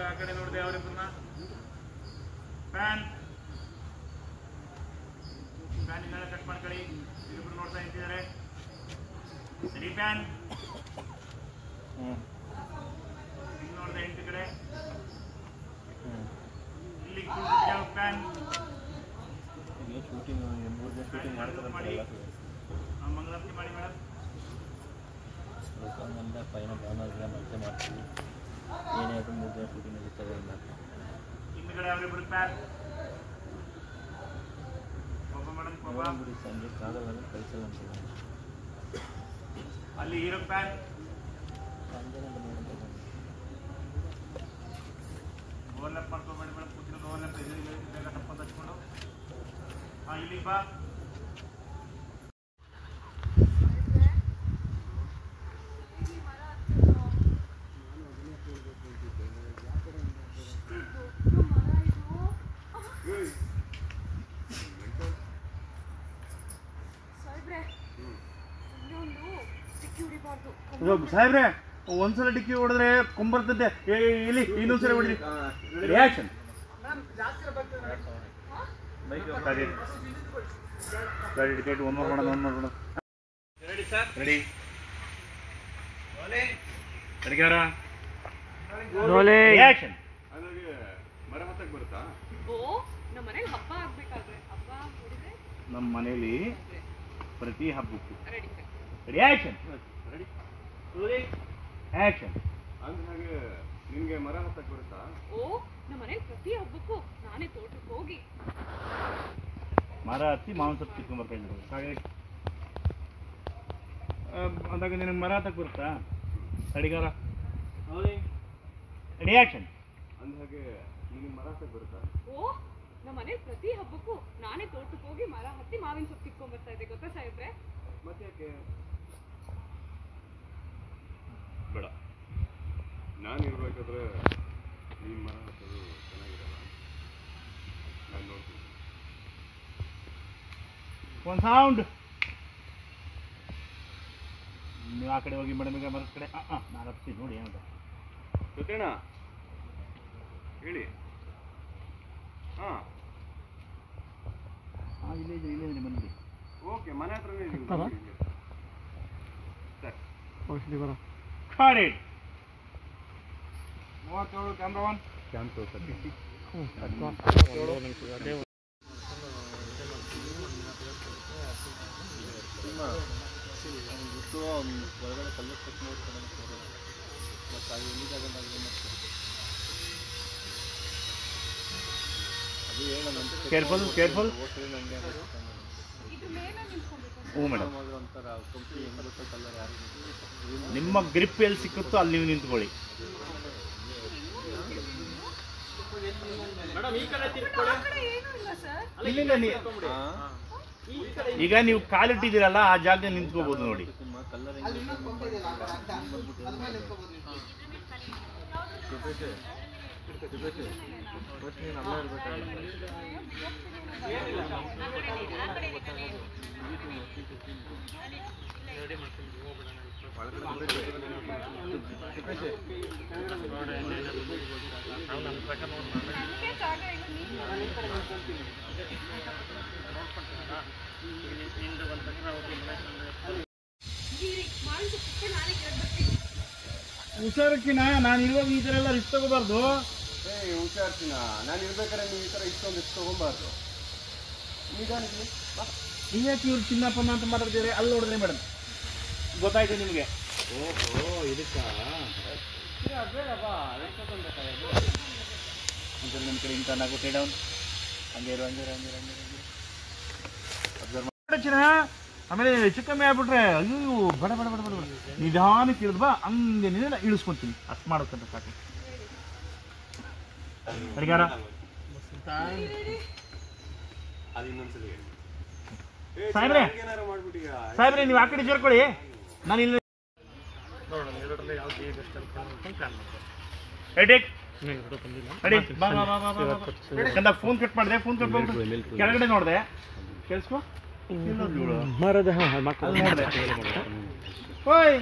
ಆ ಕಡೆ ನೋಡಿದೆ ಅವರಿಬ್ಬರನ್ನ. ಪ್ಯಾನ್ ಪ್ಯಾನ್ ಇಂದ ಕಟ್ ಮಾಡ್ಕೊಳ್ಳಿ. ಇಬ್ಬರು ನೋಡ್ತಾ ನಿಂತಿದ್ದಾರೆ. ಸರಿ ಪ್ಯಾನ್ ಹಿಂಗ್ ನೋಡಿದೆ ಎಂಟು ಕಡೆ ಇಲ್ಲಿ ಪ್ಯಾನ್ ಶೂಟಿಂಗ್ ಮಾಡಿ ಮಂಗಳಾರತಿ ಮಾಡಿ ಮೇಡಮ್. ಪೈನ ಭಾವನ ಮತ್ತೆ ಮಾಡ್ತೀವಿ. ಏನೇ ಆದರೂ 3 ದಿನ ಶೂಟಿಂಗ್ ನಡೀತದೆ ಇಲ್ಲ. ಹಿಂದ್ಗಡೆ ಅವರಿಬ್ಬರು ಪ್ಯಾನ್ ಒಬ್ಬ ಮೇಡಮ್ ಬಿಡಿ ಸಂಜೆ ಕಾಗಲ್ಲ ಕಳಿಸಲ್ಲ ಅಂತ ಅಲ್ಲಿ ಹೀರೋ ಪ್ಯಾನ್ ಓವರ್ಲ್ಯಾಪ್ ಮಾಡ್ಕೋಬೇಡಿ ಮೇಡಮ್. ಕೂತಿರೋದು ಓವರ್ಲ್ಯಾಪ್ ಬೇಗ ತಪ್ಪಂತ ಹಚ್ಕೊಂಡು ಇಲ್ಲಿ ಬಾ. ಸಾಹೇಬ್ರೆ ಒಂದ್ಸಲ ಡಿಕ್ಕಿ ಹೊಡೆದ್ರೆ ಕೊಂಬರ್ತದೆ. ಇಲ್ಲಿ ಇನ್ನೊಂದ್ಸಲ ಹೊಡಿರಿ. ರಿಯಾಕ್ಷನ್ ಟಿಕೆಟ್ ಒನ್ ಮಾಡೋಣ. ರೆಡಿ ಸರ್ ರೆಡಿ ಅಡಿಗಾರ ರಿಯಾಕ್ಷನ್. ಮರಮತ್ತಕ್ಕೆ ಬರುತ್ತಾ? ನಮ್ಮ ಮನೇಲಿ ಪ್ರತಿ ಹಬ್ಬಕ್ಕೂ ರಿಯಾಕ್ಷನ್ ರೆಡಿ ಆಕ್ಷನ್. ಅಂದ್ರೆ ಹಾಗೆ ನಿನ್ಗೆ ಮರ ಹತ್ತಕ್ಕೆ ಬರುತ್ತಾ? ಓ ನಮ್ಮ ಮನೇಲಿ ಪ್ರತಿ ಹಬ್ಬಕ್ಕೂ ನಾನೇ ತೋಟಕ್ಕೆ ಹೋಗಿ ಮರ ಹತ್ತಿ ಮಾವಿನ ಸೊಪ್ಪು ಕಿತ್ಕೊಂಡ್ ಬರ್ತಾ ಇದ್ರು. ಅಂದಾಗ ನಿನಗೆ ಮರ ಹತ್ತಕ್ಕೆ ಬರುತ್ತಾ? ಅಡಿಗಾರ ರಿಯಾಕ್ಷನ್. ಅಂದ ಹಾಗೆ ನಿನಗೆ ಮರ ಹತ್ತಕ್ಕೆ ಬರುತ್ತಾ? ಓ ನಮ್ಮ ಮನೇಲಿ ಪ್ರತಿ ಹಬ್ಬಕ್ಕೂ ನಾನೇ ತೋಟಕ್ಕೆ ಹೋಗಿ ಮರ ಹತ್ತಿ ಮಾವಿನ ಸೊಪ್ಪು ಕಿತ್ಕೊಂಡ್ ಬರ್ತಾ ಇದ್ದೆ ಗೊತ್ತಾ ಸಾಹೇಬ್ರೆ? ಮತ್ತೆ ಯಾಕೆ ಬೇಡ, ನಾನು ಇರ್ಬೇಕಾದ್ರೆ ನೀನು ಮರ ಹತ್ತೋದು ಚೆನ್ನಾಗಿರಲ್ಲ. ನಾನು ನೋಡ್ತೀನಿ. ಒಂದು ಸೌಂಡ್. ನೀವು ಆ ಕಡೆ ಹೋಗಿ ಮೇಡಮ್ ಈಗ ಮರದ ಕಡೆ ನಾನು ಹತ್ತೀನಿ ನೋಡಿ ಏನಂತ. ಸತ್ಯಣ್ಣ ಹೇಳಿ. ಹಾಂ ಇಲ್ಲೇ ಇದ್ರೆ ಬಂದ್ಬಿಡಿ. ಓಕೆ, ಮನೆ ಹತ್ರನೇ ಇದೀವಿ sir. Got it. 37 camera 1. Camp ಹೊರಗಡೆ ಕಲ್ಲು ಚೆಕ್ ಮಾಡ್ಕೊಂಡು ಮತ್ತು ಅದು ಎಲ್ಲಿದ್ದಾಗಂತ ಅದು ಹೇಳೋಣ. Careful careful. ಹ್ಞೂ ಮೇಡಮ್. ಒಂಥರ ಕಂಪ್ನಿ ಹೆಂಗೆ ಗೊತ್ತ ಕಲ್ಲರ್ ಯಾರು ನಿಮ್ಮ ಗ್ರಿಪ್ ಎಲ್ಲಿ ಸಿಕ್ಕುತ್ತೋ ಅಲ್ಲಿ ನೀವು ನಿಂತ್ಕೊಳ್ಳಿ. ಇಲ್ಲ ಈಗ ನೀವು ಕಾಲಿಟ್ಟಿದ್ದೀರಲ್ಲ ಆ ಜಾಗದಲ್ಲಿ ನಿಂತ್ಕೋಬಹುದು ನೋಡಿ. ಹುಷಾರಕ್ಕಿನ ನಾನು ಇರುವಾಗ ಈ ಥರ ಎಲ್ಲ ರಿಸ್ಕ್ ತಗೋಬಾರ್ದು. ಹುಷಾರ್ತಿನ ನಾನು ಇರ್ಬೇಕಾದ್ರೆ ನೀವು ಈ ಥರ ಇಷ್ಟೊಂದು ರಿಸ್ಕ್ ತಗೊಬಾರ್ದು. ನಿಧಾನಿಗೆ ನೀವ್ಯಾಕೆ ಇವ್ರು ಚಿನ್ನಪ್ಪನ ಅಂತ ಮಾತಾಡ್ತೀರಿ? ಅಲ್ಲಿ ನೋಡಿದ್ರೆ ಮೇಡಮ್ ಗೊತ್ತಾಯ್ತು ನಿಮಗೆ. ಓಹೋ ಇದಕ್ಕ ಒಂದ್ಸಲ ನಿಮ್ಮ ಕಡೆ ಇಂಟರ್ನ್ ಆಗೋ ಟೇ ಡೌನ್ ಹಂಗೆ ಇರು ಹಂಗೆ ಅಬ್ಸರ್ವ್ ಮಾಡಿ. ಆಮೇಲೆ ಹೆಚ್ಚು ಕಮ್ಮಿ ಆಗ್ಬಿಟ್ರೆ ಅಯ್ಯೋ ಬಡ ಬಡ ಬಡ ಬಡ ಬಡ ನಿಧಾನಕ್ಕೆ ಇಳಿದ್ ಬಾ, ಹಂಗೆ ನಿಧಾನ ಇಳಿಸ್ಕೊತೀನಿ. ಅಷ್ಟು ಮಾಡೋಕ್ಕಂತ ಸಾಕು. ಅಡಿಗಾರ ಸಾಹೇಬ್ರೆ ಸಾಹೇಬ್ರೆ ನೀವು ಆ ಕಡೆ ಸೇರ್ಕೊಳ್ಳಿ, ನಾನು ಇಲ್ಲಿ ಫೋನ್ ಕಟ್ ಮಾಡಿದೆ. ಫೋನ್ ಕಟ್ ಮಾಡ್ಬಿಟ್ಟು ಕೆಳಗಡೆ ನೋಡಿದೆ, ಕೇಳಿಸ್ಕೊ. ಮರದ ನೋಡಿದೆ. ಓಯ್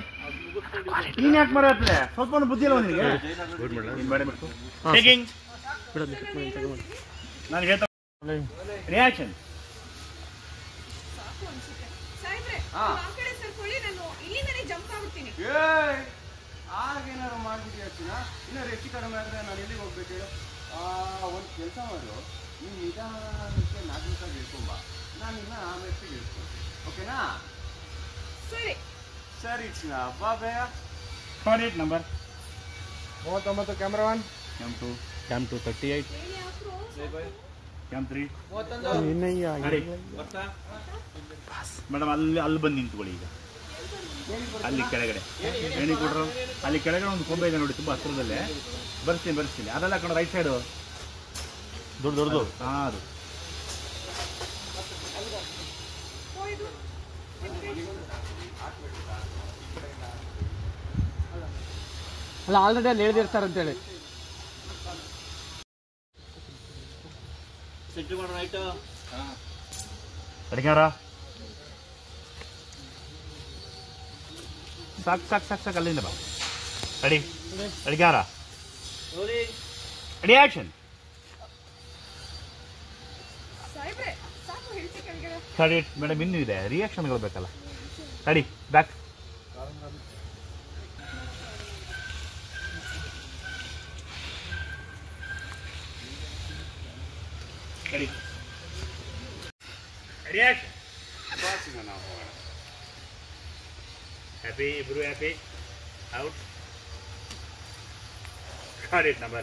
ನೀನು ಯಾಕೆ ಮರ ಹತ್ತಲೆ ಸ್ವಲ್ಪ ಬುದ್ಧಿ ಇಲ್ಲ ನಿನಗೆ ಟೇಕಿಂಗ್ ನಾನು ಹೇಳ್ತಾ ರಿಯಾಕ್ಷನ್ ಸಾಕು ಅನ್ಸುತ್ತೆ ಸಾಹೇಬ್ರೆ ಆ ಕಡೆ ಸರ್ಕೊಳ್ಳಿ ನಾನು ಇಲ್ಲಿಂದನೇ ಜಂಪ್ ಆಗ್ಬಿಡ್ತೀನಿ ಆಗೇನಾರು ಮಾಡ್ಬಿಟ್ಟು ಹೇಳ್ತೀನ ಇನ್ನಾರು ಹೆಚ್ಚು ಕಡಿಮೆ ಆದರೆ ನಾನು ಎಲ್ಲಿಗೆ ಹೋಗ್ಬೇಕು ಹೇಳು ಒಂದು ಕೆಲಸ ಮಾಡು ನೀನು ನಿಧಾನಕ್ಕೆ 4 ನಿಮಿಷ ಹೇಳ್ಕೊಂಬ ನಾನು ಇನ್ನು ಆಮೇಲೆ ಹೇಳ್ಕೊಳ್ತೀನಿ ಓಕೆನಾ ಸರಿ ಸರಿ ಚಿನ್ನ ಬಾ ಬೇಯ contact number 39 camera 1 cam 2 cam 2 38 ಏನು ಯಾಕ್ರೋ ಕ್ಯಾಮ್ 3 ಬರ್ತಾ ಮೇಡಮ್ ಅಲ್ಲಿ ಬಂದು ನಿಂತ್ಕೊಳ್ಳಿ ಈಗ ಅಲ್ಲಿ ಕೆಳಗಡೆ ಏನಿ ಕೊಡ್ರು ಅಲ್ಲಿ ಕೆಳಗಡೆ ಒಂದು ಕೊಂಬೆ ಇದೆ ನೋಡಿ ತುಂಬ ಹತ್ತಿರದಲ್ಲೇ ಬರ್ತೀನಿ ಅದೆಲ್ಲ ಕಣ ರೈಟ್ ಸೈಡು ದೊಡ್ಡದು ಹಾಂ ಅದು ಹೋಯ್ದು ಅಲ್ಲ ಆಲ್ರೆಡಿ ಅಲ್ಲಿ ಹೇಳ್ದಿರ್ತಾರಂತೇಳಿ ಸೆಟ್ ಮಾಡೋಣ ಆಯ್ತು ಅಡಿಗಾರ ಸಾಕು ಅಲ್ಲಿಂದ ಬಾ ಅಡಿಗಾರ ರೆಡಿ ಆಕ್ಷನ್ ಸಾಹೇಬ್ರೆ ಸಾಕು ಹೇಳ್ತಿ ಕೆಳಗಡೆ ಕಡಿ ಮೇಡಮ್ ಇನ್ನೂ ಇದೆ ರಿಯಾಕ್ಷನ್ಗಳು ಬೇಕಲ್ಲ ರೆಡಿ ಬ್ಯಾಕ್ ರೆಡಿ ರಿಯಾಕ್ಷನ್ ಬಾಸಿನ ನಾವು ಹ್ಯಾಪಿ ಇಬ್ರು ಹ್ಯಾಪಿ ಔಟ್ ಕಾಡ್ ಇಟ್ ನಂಬರ್